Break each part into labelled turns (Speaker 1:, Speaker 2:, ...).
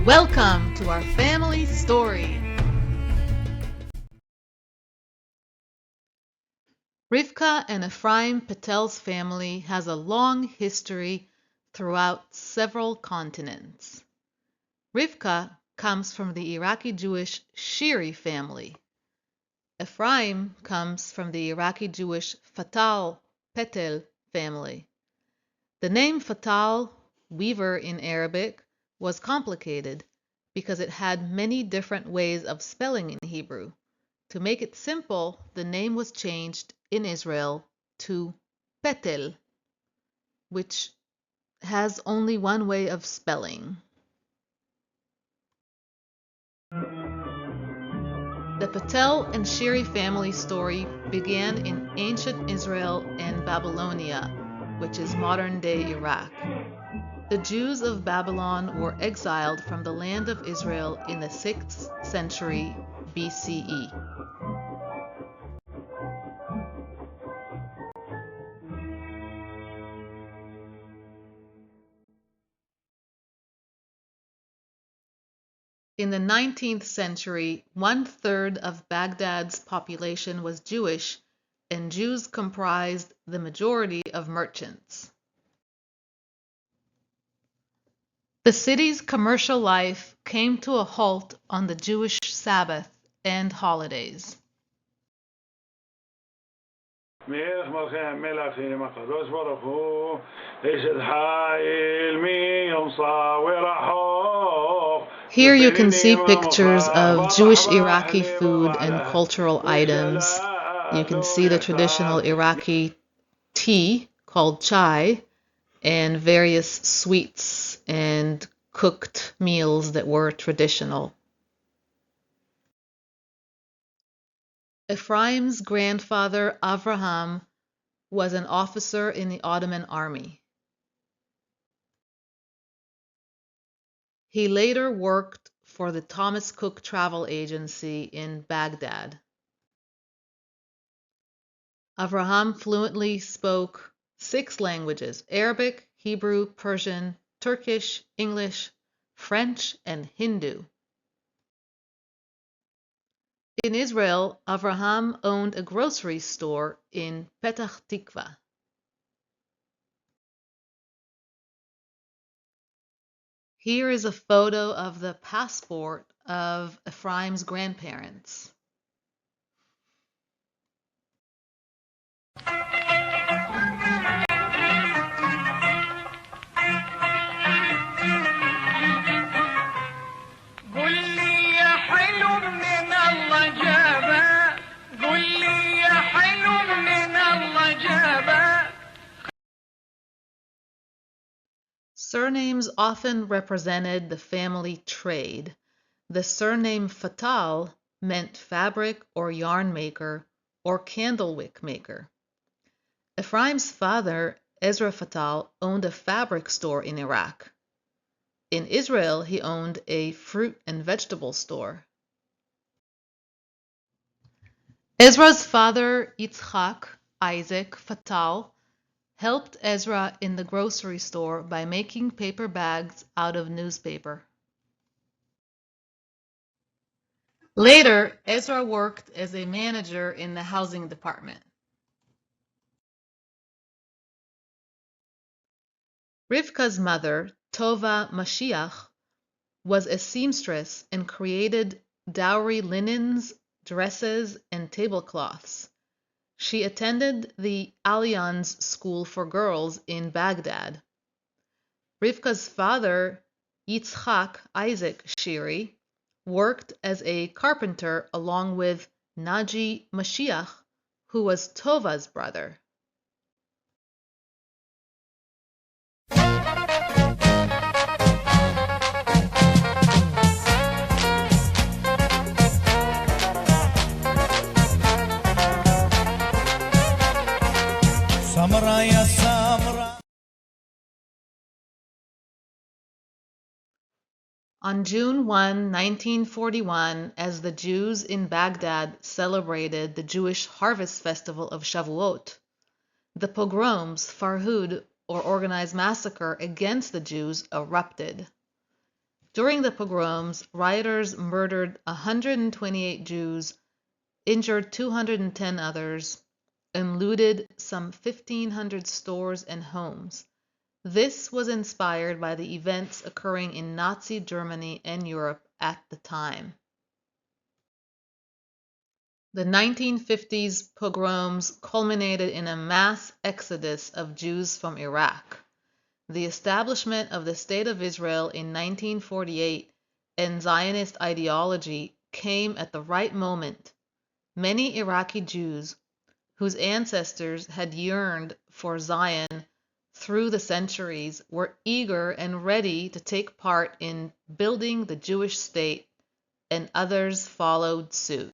Speaker 1: Welcome to our family story. Rivka and Ephraim Petel's family has a long history throughout several continents. Rivka comes from the Iraqi Jewish Shiri family. Ephraim comes from the Iraqi Jewish Petel family. The name Fatal, weaver in Arabic, was complicated because it had many different ways of spelling in Hebrew. To make it simple, the name was changed in Israel to Petel, which has only one way of spelling. The Petel and Shiri family story began in ancient Israel and Babylonia, which is modern-day Iraq. The Jews of Babylon were exiled from the land of Israel in the 6th century BCE. In the 19th century, 1/3 of Baghdad's population was Jewish, and Jews comprised the majority of merchants. The city's commercial life came to a halt on the Jewish Sabbath and holidays. Here you can see pictures of Jewish Iraqi food and cultural items. You can see the traditional Iraqi tea called chai and various sweets and cooked meals that were traditional. Ephraim's grandfather Avraham was an officer in the Ottoman army. He later worked for the Thomas Cook Travel Agency in Baghdad. Avraham fluently spoke 6 languages: Arabic, Hebrew, Persian, Turkish, English, French, and Hindu. In Israel, Avraham owned a grocery store in Petah Tikva. Here is a photo of the passport of Ephraim's grandparents. Surnames often represented the family trade. The surname Fatal meant fabric or yarn maker or candlewick maker. Ephraim's father, Ezra Fatal, owned a fabric store in Iraq. In Israel, he owned a fruit and vegetable store. Ezra's father, Yitzchak Isaac Fatal, helped Ezra in the grocery store by making paper bags out of newspaper. Later, Ezra worked as a manager in the housing department. Rivka's mother, Tova Mashiach, was a seamstress and created dowry linens, dresses, and tablecloths. She attended the Allianz School for Girls in Baghdad. Rivka's father, Yitzchak Isaac Shiri, worked as a carpenter along with Naji Mashiach, who was Tova's brother. On June 1, 1941, as the Jews in Baghdad celebrated the Jewish harvest festival of Shavuot, the pogroms, Farhud, or organized massacre against the Jews erupted. During the pogroms, rioters murdered 128 Jews, injured 210 others, and looted some 1,500 stores and homes. This was inspired by the events occurring in Nazi Germany and Europe at the time. The 1950s pogroms culminated in a mass exodus of Jews from Iraq. The establishment of the State of Israel in 1948 and Zionist ideology came at the right moment. Many Iraqi Jews, whose ancestors had yearned for Zion through the centuries, were eager and ready to take part in building the Jewish state, and others followed suit.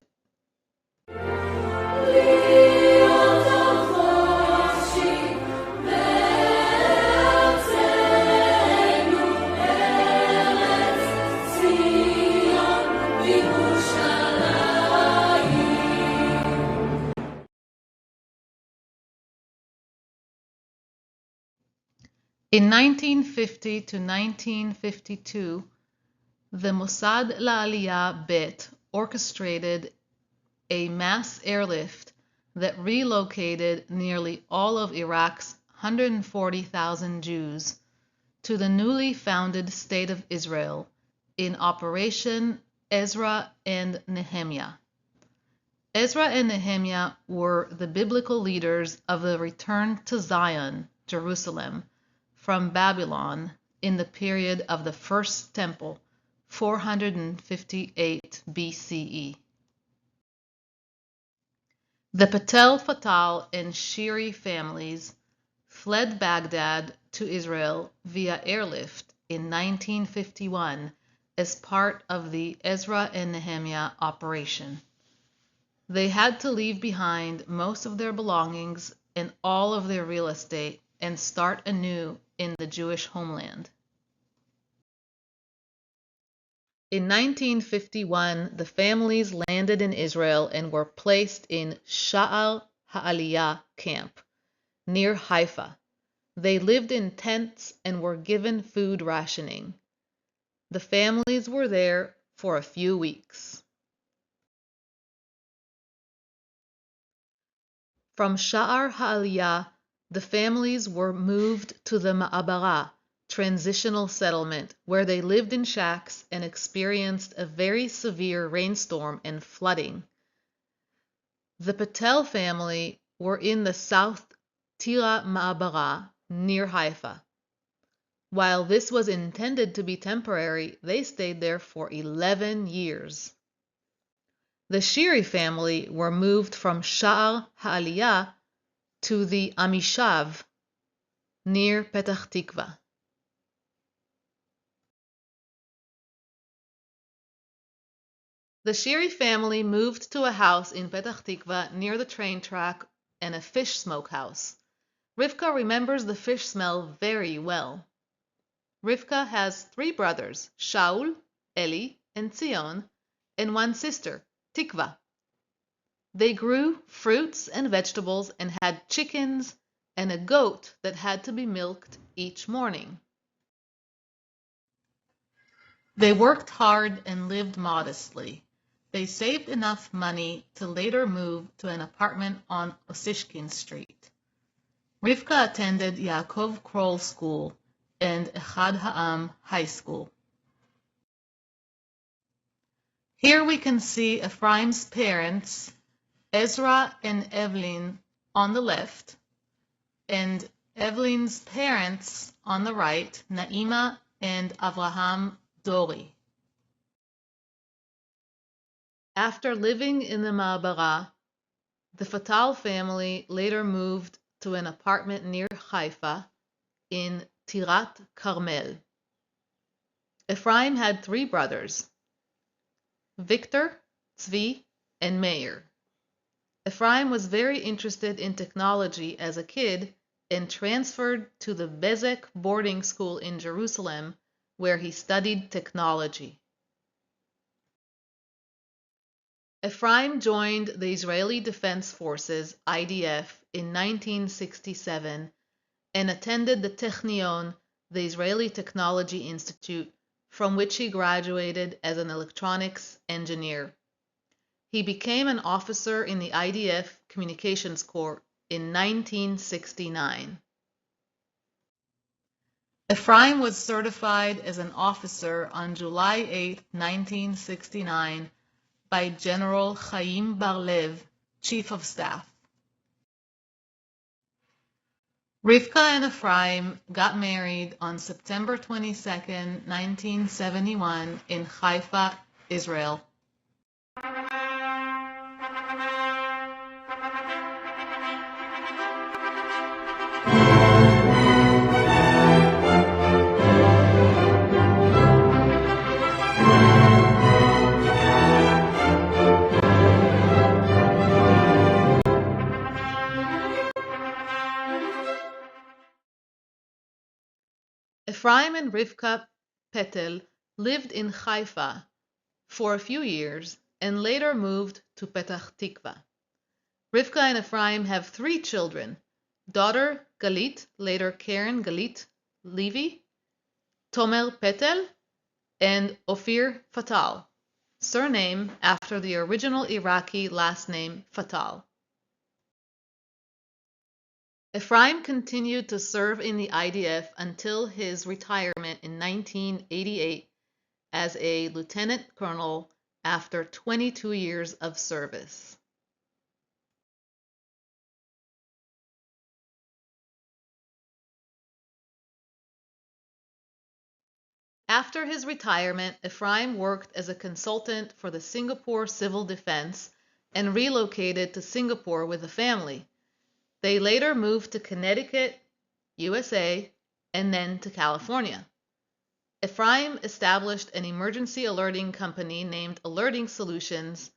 Speaker 1: In 1950 to 1952, the Mossad La'aliyah Bet orchestrated a mass airlift that relocated nearly all of Iraq's 140,000 Jews to the newly founded State of Israel in Operation Ezra and Nehemiah. Ezra and Nehemiah were the biblical leaders of the return to Zion, Jerusalem, from Babylon in the period of the First Temple, 458 BCE. The Petel, Fatal, and Shiri families fled Baghdad to Israel via airlift in 1951 as part of the Ezra and Nehemiah operation. They had to leave behind most of their belongings and all of their real estate and start anew in the Jewish homeland. In 1951, the families landed in Israel and were placed in Sha'ar Ha'aliyah camp near Haifa. They lived in tents and were given food rationing. The families were there for a few weeks. From Sha'ar Ha'aliyah, the families were moved to the Ma'abara, transitional settlement, where they lived in shacks and experienced a very severe rainstorm and flooding. The Petel family were in the South Tira Ma'abara near Haifa. While this was intended to be temporary, they stayed there for 11 years. The Shiri family were moved from Sha'ar Ha'aliyah to the Amishav near Petach Tikva. The Shiri family moved to a house in Petach Tikva near the train track and a fish smokehouse. Rivka remembers the fish smell very well. Rivka has 3 brothers, Shaul, Eli, and Zion, and 1 sister, Tikva. They grew fruits and vegetables and had chickens and a goat that had to be milked each morning. They worked hard and lived modestly. They saved enough money to later move to an apartment on Osishkin Street. Rivka attended Yaakov Kroll School and Echad Ha'am High School. Here we can see Ephraim's parents, Ezra and Evelyn, on the left, and Evelyn's parents on the right, Naima and Avraham Dori. After living in the Ma'abara, the Fatal family later moved to an apartment near Haifa in Tirat Carmel. Ephraim had 3 brothers, Victor, Tzvi, and Meir. Ephraim was very interested in technology as a kid and transferred to the Bezek boarding school in Jerusalem, where he studied technology. Ephraim joined the Israeli Defense Forces, IDF, in 1967 and attended the Technion, the Israeli Technology Institute, from which he graduated as an electronics engineer. He became an officer in the IDF Communications Corps in 1969. Ephraim was certified as an officer on July 8, 1969, by General Chaim Bar-Lev, Chief of Staff. Rivka and Ephraim got married on September 22, 1971, in Haifa, Israel. Ephraim and Rivka Petel lived in Haifa for a few years and later moved to Petach Tikva. Rivka and Ephraim have 3 children: daughter Galit, later Karen Galit Levy, Tomer Petel, and Ophir Fatal, surname after the original Iraqi last name Fatal. Ephraim continued to serve in the IDF until his retirement in 1988 as a lieutenant colonel after 22 years of service. After his retirement, Ephraim worked as a consultant for the Singapore Civil Defense and relocated to Singapore with a family. They later moved to Connecticut, USA, and then to California. Ephraim established an emergency alerting company named Alerting Solutions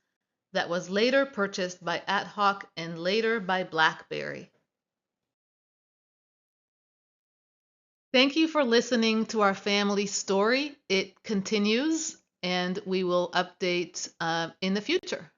Speaker 1: that was later purchased by Ad Hoc and later by BlackBerry. Thank you for listening to our family story. It continues, and we will update in the future.